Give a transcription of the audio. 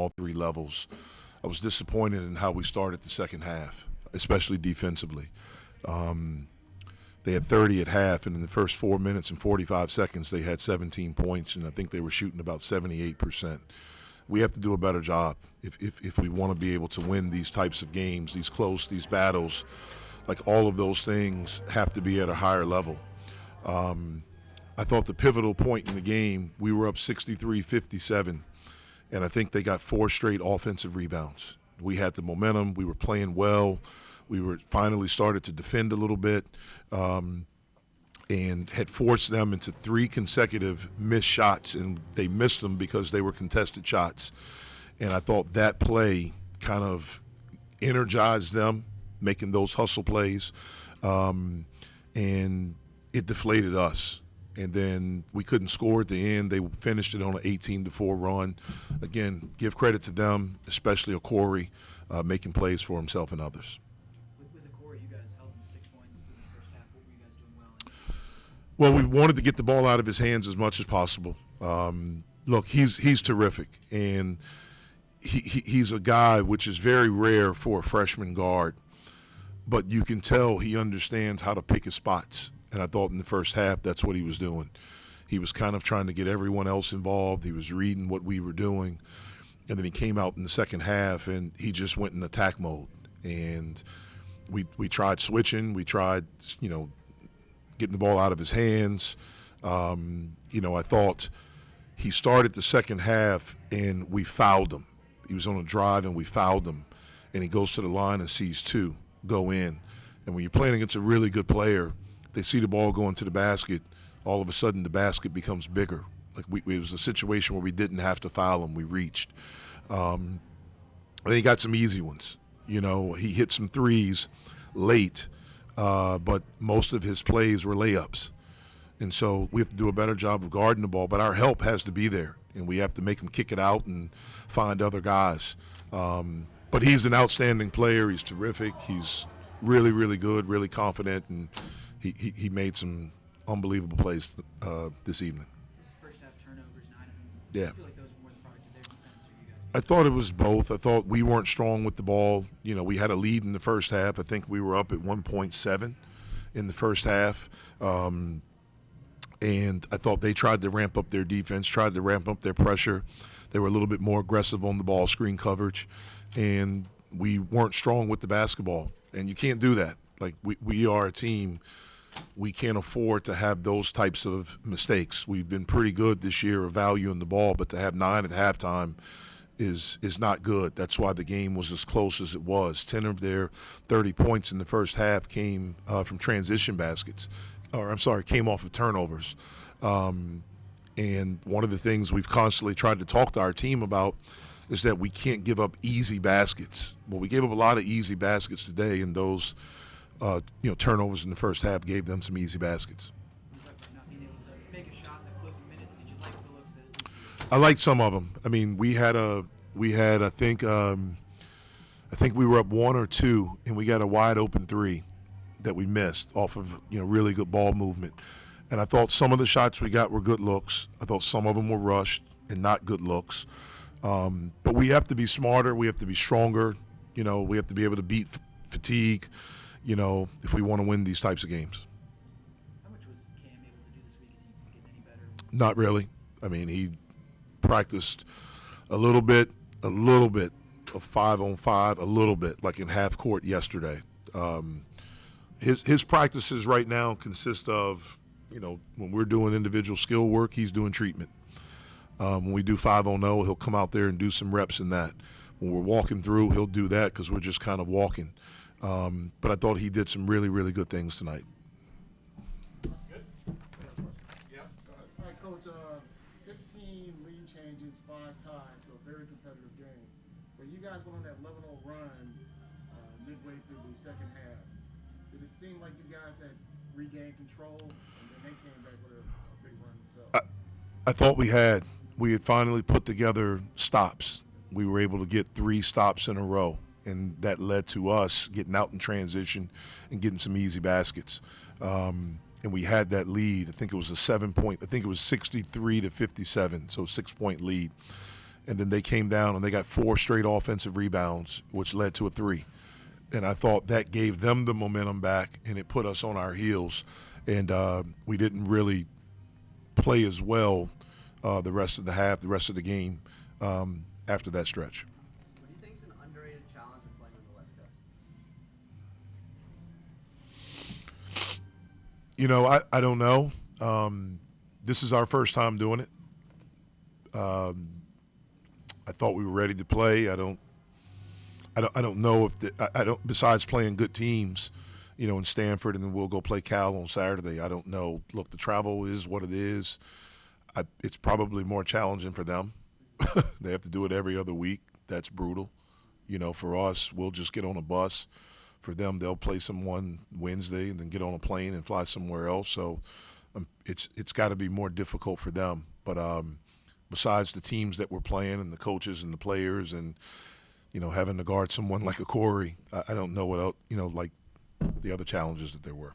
all three levels. I was disappointed in how we started the second half, especially defensively. They had 30 at half, and in the first 4 minutes and 45 seconds, they had 17 points, and I think they were shooting about 78%. We have to do a better job if we want to be able to win these types of games, these these battles. Like, all of those things have to be at a higher level. I thought the pivotal point in the game, we were up 63-57, and I think they got 4 straight offensive rebounds. We had the momentum. We were playing well. We were finally started to defend a little bit, and had forced them into 3 consecutive missed shots, and they missed them because they were contested shots. And I thought that play kind of energized them, making those hustle plays, and it deflated us. And then we couldn't score at the end. They finished it on an 18-4 run. Again, give credit to them, especially Okori, making plays for himself and others. With Okori, you guys held him to 6 points in the first half. What were you guys doing Well, well? we wanted to get the ball out of his hands as much as possible. Look, he's terrific, and he's a guy which is very rare for a freshman guard, but you can tell he understands how to pick his spots. And I thought in the first half that's what he was doing. He was kind of trying to get everyone else involved. He was reading what we were doing. And then he came out in the second half, and he just went in attack mode. And we tried switching. We tried, getting the ball out of his hands. I thought he started the second half, and we fouled him. He was on a drive, and we fouled him. And he goes to the line and sees 2 go in. And when you're playing against a really good player, they see the ball going to the basket, all of a sudden the basket becomes bigger. Like it was a situation where we didn't have to foul him. We reached. And he got some easy ones. He hit some threes late, but most of his plays were layups. And so we have to do a better job of guarding the ball, but our help has to be there, and we have to make him kick it out and find other guys. But he's an outstanding player. He's terrific. He's really, really good, really confident, and he made some unbelievable plays this evening. His first half turnovers, 9 of them. Yeah. I feel like those were more the product of their defense or you guys? I thought it was both. I thought we weren't strong with the ball. We had a lead in the first half. I think we were up at 1.7 in the first half. And I thought they tried to ramp up their defense, tried to ramp up their pressure. They were a little bit more aggressive on the ball screen coverage. And we weren't strong with the basketball. And you can't do that. Like, we are a team. We can't afford to have those types of mistakes. We've been pretty good this year of valuing the ball, but to have 9 at halftime is not good. That's why the game was as close as it was. 10 of their 30 points in the first half came from transition baskets. Came off of turnovers. And one of the things we've constantly tried to talk to our team about is that we can't give up easy baskets. Well, we gave up a lot of easy baskets today, and those turnovers in the first half gave them some easy baskets. You talked about not being able to make a shot in the closing minutes. Did you like the looks that? I liked some of them. I mean, I think we were up 1 or 2, and we got a wide open 3 that we missed off of really good ball movement. And I thought some of the shots we got were good looks. I thought some of them were rushed and not good looks. But we have to be smarter. We have to be stronger. We have to be able to beat fatigue, if we want to win these types of games. How much was Cam able to do this week? Is he getting any better? Not really. I mean, he practiced a little bit of 5-on-5, a little bit, like in half court yesterday. His practices right now consist of, when we're doing individual skill work, he's doing treatment. When we do 5-on-0, he'll come out there and do some reps in that. When we're walking through, he'll do that because we're just kind of walking. But I thought he did some really, really good things tonight. Good? Yeah, go ahead. All right, Coach, 15 lead changes, 5 ties, so very competitive game. But you guys went on that 11-0 run midway through the second half. Did it seem like you guys had regained control, and then they came back with a big run themselves? I thought we had finally put together stops. We were able to get 3 stops in a row, and that led to us getting out in transition and getting some easy baskets. And we had that lead. I think it was a 7-point. I think it was 63-57, so 6-point lead. and then they came down and they got 4 straight offensive rebounds, which led to a 3. And I thought that gave them the momentum back, and it put us on our heels. And we didn't really play as well the rest of the half, the rest of the game after that stretch. What do you think is an underrated challenge of playing on the West Coast? You know, I don't know. This is our first time doing it. I thought we were ready to play. I don't know if I don't. Besides playing good teams, you know, in Stanford, and then we'll go play Cal on Saturday. I don't know. Look, the travel is what it is. It's probably more challenging for them. They have to do it every other week. That's brutal. You know, for us, we'll just get on a bus. For them, they'll play someone Wednesday and then get on a plane and fly somewhere else. So it's got to be more difficult for them. But besides the teams that we're playing and the coaches and the players and, you know, having to guard someone like a Corey, I don't know what else, you know, like the other challenges that there were.